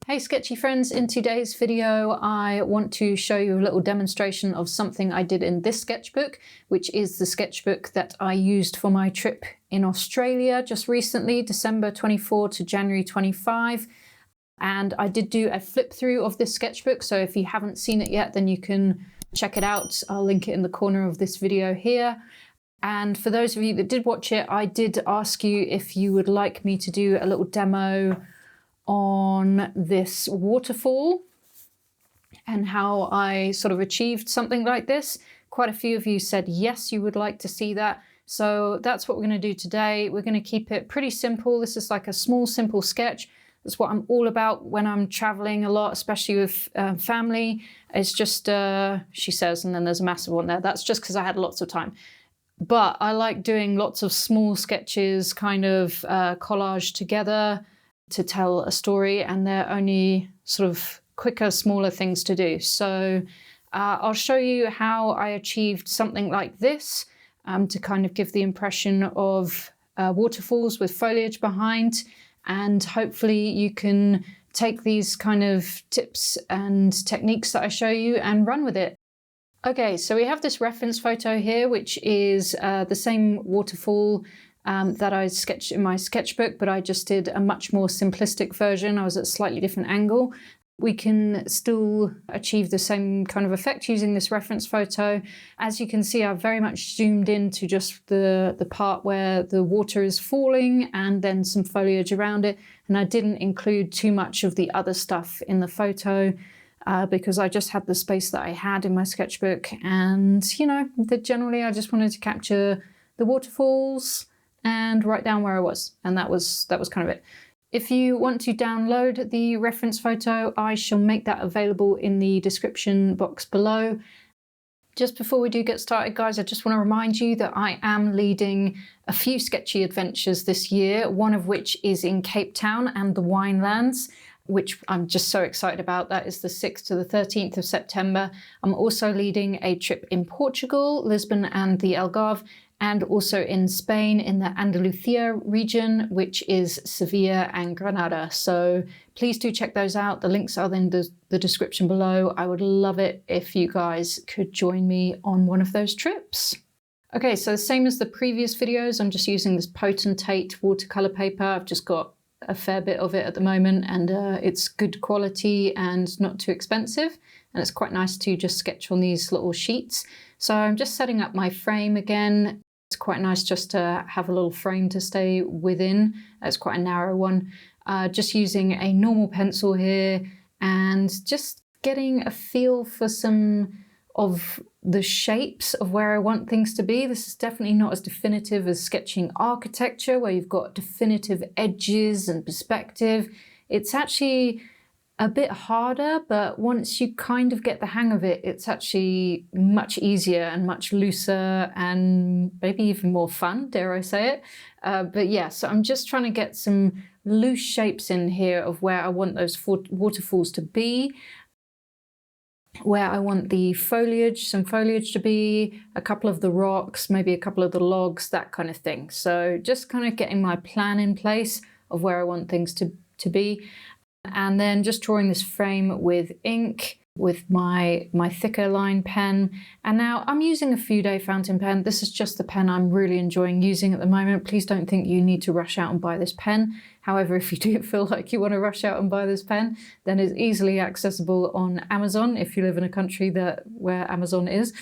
Hey sketchy friends, in today's video I want to show you a little demonstration of something I did in this sketchbook, which is the sketchbook that I used for my trip in Australia just recently, December 24 to January 25. And I did do a flip through of this sketchbook, so if you haven't seen it yet then you can check it out. I'll link it in the corner of this video here. And for those of you that did watch it, I did ask you if you would like me to do a little demo on this waterfall and how I sort of achieved something like this. Quite a few of you said yes, you would like to see that. So that's what we're going to do today. We're going to keep it pretty simple. This is like a small, simple sketch. That's what I'm all about when I'm traveling a lot, especially with family. It's just, she says, and then there's a massive one there. That's just because I had lots of time. But I like doing lots of small sketches, kind of collage together to tell a story, and they're only sort of quicker, smaller things to do. So I'll show you how I achieved something like this to kind of give the impression of waterfalls with foliage behind, and hopefully you can take these kind of tips and techniques that I show you and run with it. Okay, so we have this reference photo here, which is the same waterfall that I sketched in my sketchbook, but I just did a much more simplistic version. I was at a slightly different angle. We can still achieve the same kind of effect using this reference photo. As you can see, I've very much zoomed into just the part where the water is falling and then some foliage around it. And I didn't include too much of the other stuff in the photo because I just had the space that I had in my sketchbook. And, you know, generally I just wanted to capture the waterfalls and write down where I was, and that was kind of it. If you want to download the reference photo, I shall make that available in the description box below. Just before we do get started, guys, I just want to remind you that I am leading a few sketchy adventures this year, one of which is in Cape Town and the Winelands, which I'm just so excited about. That is the 6th to the 13th of September. I'm also leading a trip in Portugal, Lisbon and the Algarve, and also in Spain in the Andalusia region, which is Sevilla and Granada. So please do check those out. The links are in the description below. I would love it if you guys could join me on one of those trips. Okay, so same as the previous videos, I'm just using this Potentate watercolor paper. I've just got a fair bit of it at the moment, and it's good quality and not too expensive. And it's quite nice to just sketch on these little sheets. So I'm just setting up my frame again. It's quite nice just to have a little frame to stay within. It's quite a narrow one. Just using a normal pencil here and just getting a feel for some of the shapes of where I want things to be. This is definitely not as definitive as sketching architecture, where you've got definitive edges and perspective. It's actually a bit harder, but once you kind of get the hang of it, it's actually much easier and much looser and maybe even more fun, dare I say it. But yeah, so I'm just trying to get some loose shapes in here of where I want those waterfalls to be, where I want the foliage, some foliage to be, a couple of the rocks, maybe a couple of the logs, that kind of thing. So just kind of getting my plan in place of where I want things to be. And then just drawing this frame with ink with my thicker line pen. And now I'm using a Fude fountain pen. This is just the pen I'm really enjoying using at the moment. Please don't think you need to rush out and buy this pen. However, if you do feel like you want to rush out and buy this pen, then it's easily accessible on Amazon. If you live in a country where Amazon is,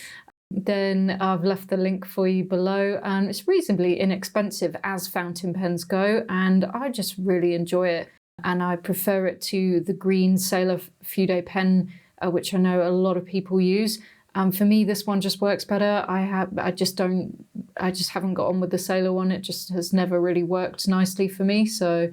then I've left the link for you below. And it's reasonably inexpensive as fountain pens go, and I just really enjoy it. And I prefer it to the green Sailor Fude pen, which I know a lot of people use. For me, this one just works better. I just haven't got on with the Sailor one. It just has never really worked nicely for me. So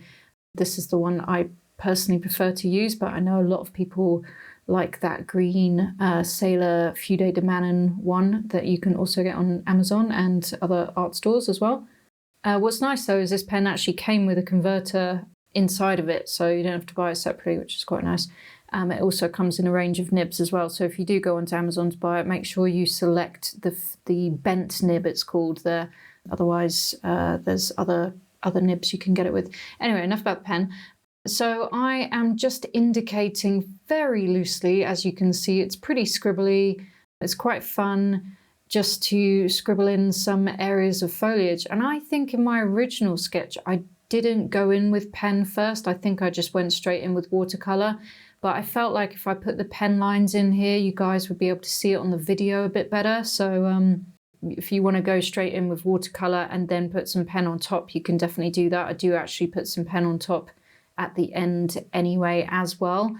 this is the one I personally prefer to use, but I know a lot of people like that green Sailor Fude de Manon one that you can also get on Amazon and other art stores as well. What's nice though is this pen actually came with a converter inside of it, so you don't have to buy it separately, which is quite nice. It also comes in a range of nibs as well, so if you do go onto Amazon to buy it, make sure you select the bent nib, it's called there. Otherwise there's other nibs you can get it with. Anyway, enough about the pen. So I am just indicating very loosely, as you can see, it's pretty scribbly. It's quite fun just to scribble in some areas of foliage. And I think in my original sketch, I didn't go in with pen first. I think I just went straight in with watercolor. But I felt like if I put the pen lines in here, you guys would be able to see it on the video a bit better. So if you want to go straight in with watercolor and then put some pen on top, you can definitely do that. I do actually put some pen on top at the end anyway as well.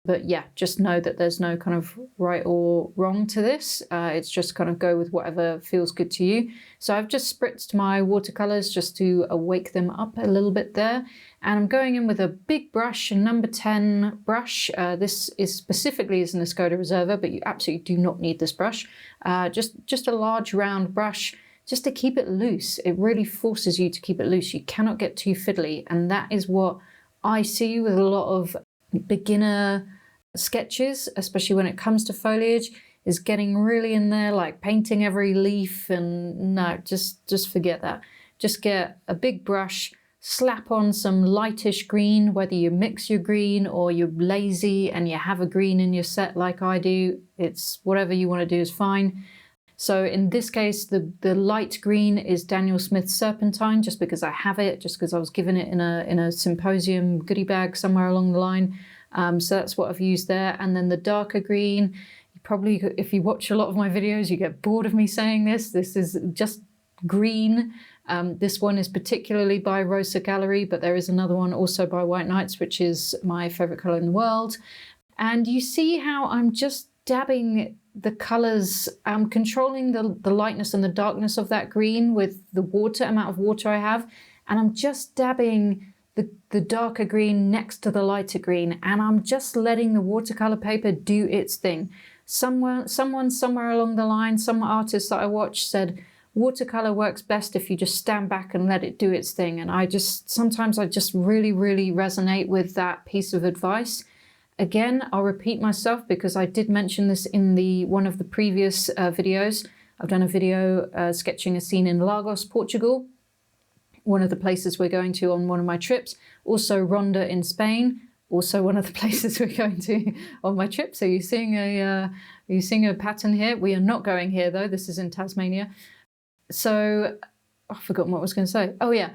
But yeah, just know that there's no kind of right or wrong to this. It's just kind of go with whatever feels good to you. So I've just spritzed my watercolors just to wake them up a little bit there. And I'm going in with a big brush, a number 10 brush. This is specifically as an Escoda Reserva, but you absolutely do not need this brush. Just a large round brush, just to keep it loose. It really forces you to keep it loose. You cannot get too fiddly. And that is what I see with a lot of beginner sketches, especially when it comes to foliage, is getting really in there, like painting every leaf. And no, just forget that. Just get a big brush, slap on some lightish green, whether you mix your green or you're lazy and you have a green in your set like I do. It's whatever you want to do is fine. So in this case, the light green is Daniel Smith's Serpentine, just because I have it, just because I was given it in a symposium goodie bag somewhere along the line. So that's what I've used there. And then the darker green, you probably, if you watch a lot of my videos, you get bored of me saying this. This is just green. This one is particularly by Rosa Gallery, but there is another one also by White Nights, which is my favorite color in the world. And you see how I'm just dabbing the colors, I'm controlling the lightness and the darkness of that green with the amount of water I have. And I'm just dabbing the darker green next to the lighter green. And I'm just letting the watercolor paper do its thing. Someone somewhere along the line, some artist that I watched said, watercolor works best if you just stand back and let it do its thing. And sometimes I just really, really resonate with that piece of advice. Again, I'll repeat myself because I did mention this in one of the previous videos. I've done a video sketching a scene in Lagos, Portugal, one of the places we're going to on one of my trips. Also Ronda in Spain, also one of the places we're going to on my trip. So you're seeing a pattern here. We are not going here though. This is in Tasmania. So I've forgotten what I was going to say. Oh yeah,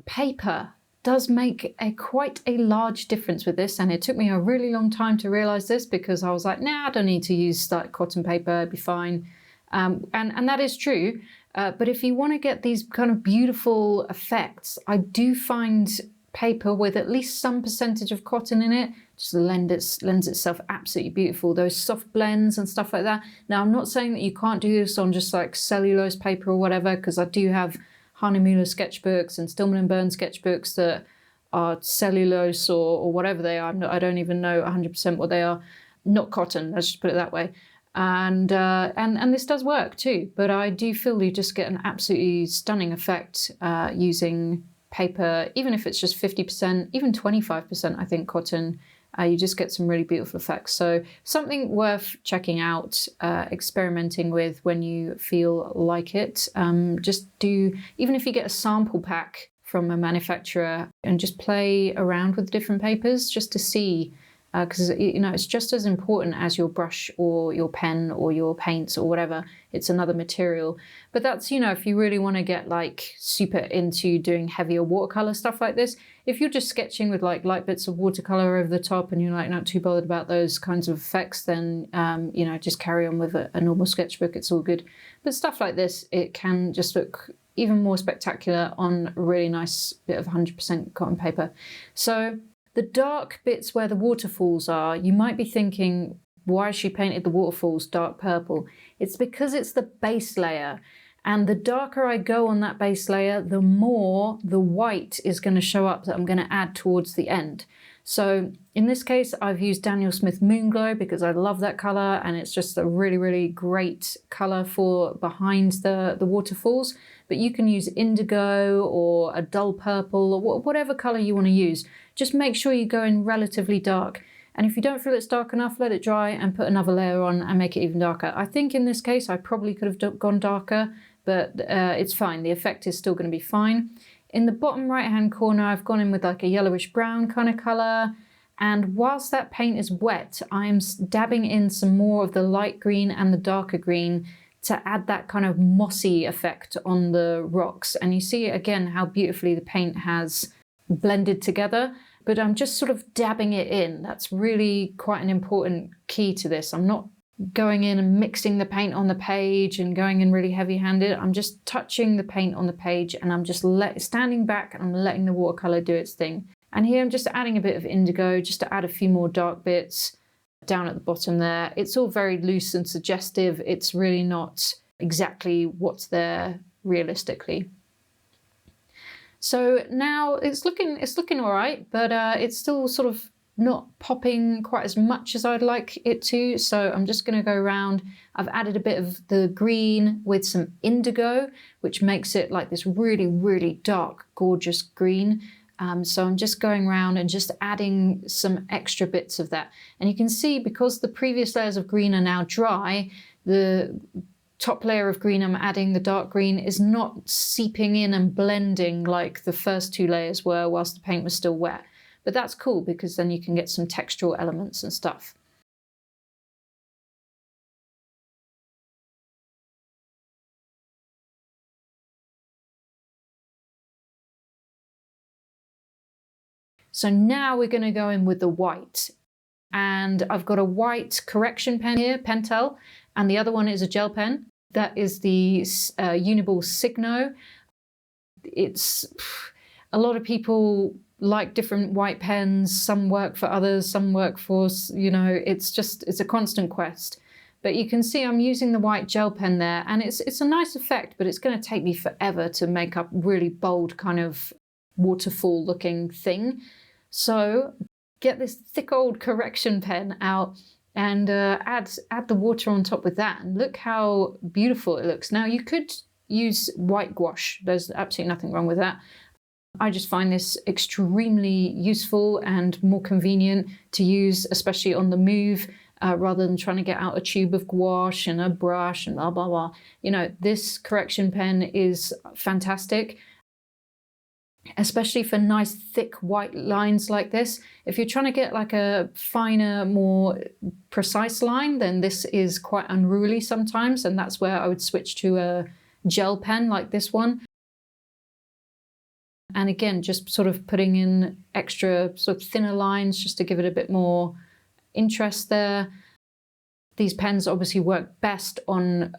paper does make quite a large difference with this, and it took me a really long time to realize this because I was like, nah, I don't need to use like cotton paper, it'd be fine. And that is true, but if you want to get these kind of beautiful effects, I do find paper with at least some percentage of cotton in it just lends itself absolutely beautiful. Those soft blends and stuff like that. Now, I'm not saying that you can't do this on just like cellulose paper or whatever, because I do have Hahnemuhle sketchbooks and Stillman & Birn sketchbooks that are cellulose or whatever they are. I don't even know 100% what they are. Not cotton, let's just put it that way. And this does work too, but I do feel you just get an absolutely stunning effect using paper, even if it's just 50%, even 25%, I think, cotton. You just get some really beautiful effects. So something worth checking out, experimenting with when you feel like it. Just do, even if you get a sample pack from a manufacturer and just play around with different papers just to see, because it's just as important as your brush or your pen or your paints or whatever. It's another material. But that's, if you really want to get like super into doing heavier watercolor stuff like this, if you're just sketching with like light bits of watercolor over the top and you're like not too bothered about those kinds of effects, then just carry on with a normal sketchbook. It's all good. But stuff like this, it can just look even more spectacular on a really nice bit of 100% cotton paper. So the dark bits where the waterfalls are, you might be thinking, why has she painted the waterfalls dark purple? It's because it's the base layer. And the darker I go on that base layer, the more the white is going to show up that I'm going to add towards the end. So in this case, I've used Daniel Smith Moonglow because I love that color, and it's just a really, really great color for behind the waterfalls. But you can use indigo or a dull purple or whatever color you want to use. Just make sure you go in relatively dark. And if you don't feel it's dark enough, let it dry and put another layer on and make it even darker. I think in this case, I probably could have gone darker, but it's fine. The effect is still going to be fine. In the bottom right hand corner, I've gone in with like a yellowish brown kind of colour. And whilst that paint is wet, I'm dabbing in some more of the light green and the darker green to add that kind of mossy effect on the rocks. And you see again how beautifully the paint has blended together, but I'm just sort of dabbing it in. That's really quite an important key to this. I'm not going in and mixing the paint on the page and going in really heavy-handed. I'm just touching the paint on the page and I'm just standing back and I'm letting the watercolor do its thing. And here I'm just adding a bit of indigo just to add a few more dark bits down at the bottom there. It's all very loose and suggestive. It's really not exactly what's there realistically. So now it's looking all right, but it's still sort of not popping quite as much as I'd like it to. So I'm just going to go around. I've added a bit of the green with some indigo, which makes it like this really, really dark, gorgeous green. So I'm just going around and just adding some extra bits of that. And you can see because the previous layers of green are now dry, the top layer of green I'm adding, the dark green, is not seeping in and blending like the first two layers were whilst the paint was still wet. But that's cool because then you can get some textural elements and stuff. So now we're going to go in with the white. And I've got a white correction pen here, Pentel, and the other one is a gel pen. That is the Uniball Signo. It's a lot of people like different white pens. Some work for others, some work for, you know, it's a constant quest. But you can see I'm using the white gel pen there, and it's a nice effect, but it's going to take me forever to make up really bold kind of waterfall looking thing. So get this thick old correction pen out and add the water on top with that, and look how beautiful it looks. Now you could use white gouache, there's absolutely nothing wrong with that. I just find this extremely useful and more convenient to use, especially on the move, rather than trying to get out a tube of gouache and a brush and blah blah blah. You know, this correction pen is fantastic, especially for nice thick white lines like this. If you're trying to get like a finer, more precise line, then this is quite unruly sometimes, and that's where I would switch to a gel pen like this one. And again, just sort of putting in extra sort of thinner lines just to give it a bit more interest there. These pens obviously work best on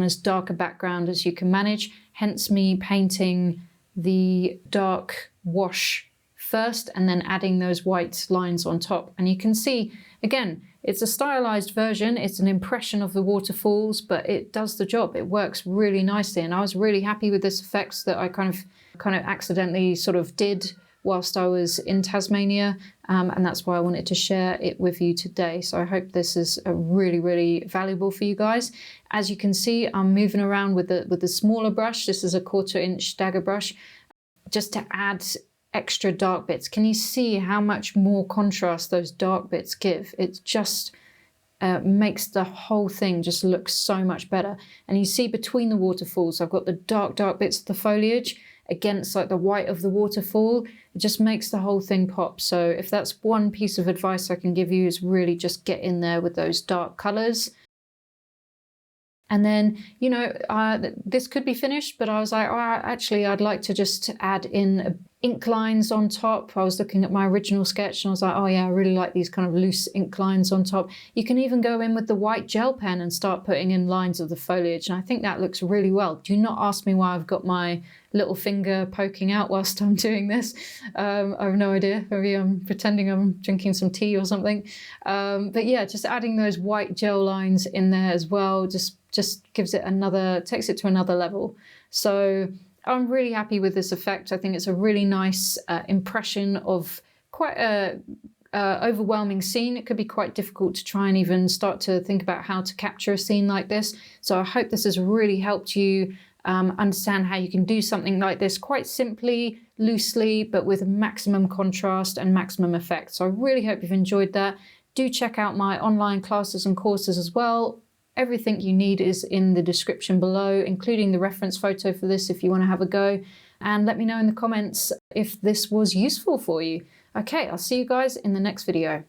as dark a background as you can manage, hence me painting the dark wash first and then adding those white lines on top. And you can see, again, it's a stylized version, it's an impression of the waterfalls, but it does the job. It works really nicely, and I was really happy with this effect that I kind of accidentally sort of did whilst I was in Tasmania, and that's why I wanted to share it with you today. So I hope this is really, really valuable for you guys. As you can see, I'm moving around with the smaller brush. This is a 1/4 inch dagger brush, just to add extra dark bits. Can you see how much more contrast those dark bits give? It just makes the whole thing just look so much better. And you see between the waterfalls, I've got the dark bits of the foliage against like the white of the waterfall. It just makes the whole thing pop. So if that's one piece of advice I can give you, is really just get in there with those dark colors. And then, you know, this could be finished, but I was like, oh, actually, I'd like to just add in ink lines on top. I was looking at my original sketch and I was like, oh yeah, I really like these kind of loose ink lines on top. You can even go in with the white gel pen and start putting in lines of the foliage. And I think that looks really well. Do not ask me why I've got my little finger poking out whilst I'm doing this. I have no idea. Maybe I'm pretending I'm drinking some tea or something. But yeah, just adding those white gel lines in there as well just gives it takes it to another level. So I'm really happy with this effect. I think it's a really nice impression of quite a overwhelming scene. It could be quite difficult to try and even start to think about how to capture a scene like this. So I hope this has really helped you understand how you can do something like this quite simply, loosely, but with maximum contrast and maximum effect. So I really hope you've enjoyed that. Do check out my online classes and courses as well. Everything you need is in the description below, including the reference photo for this if you want to have a go. and let me know in the comments if this was useful for you. Okay, I'll see you guys in the next video.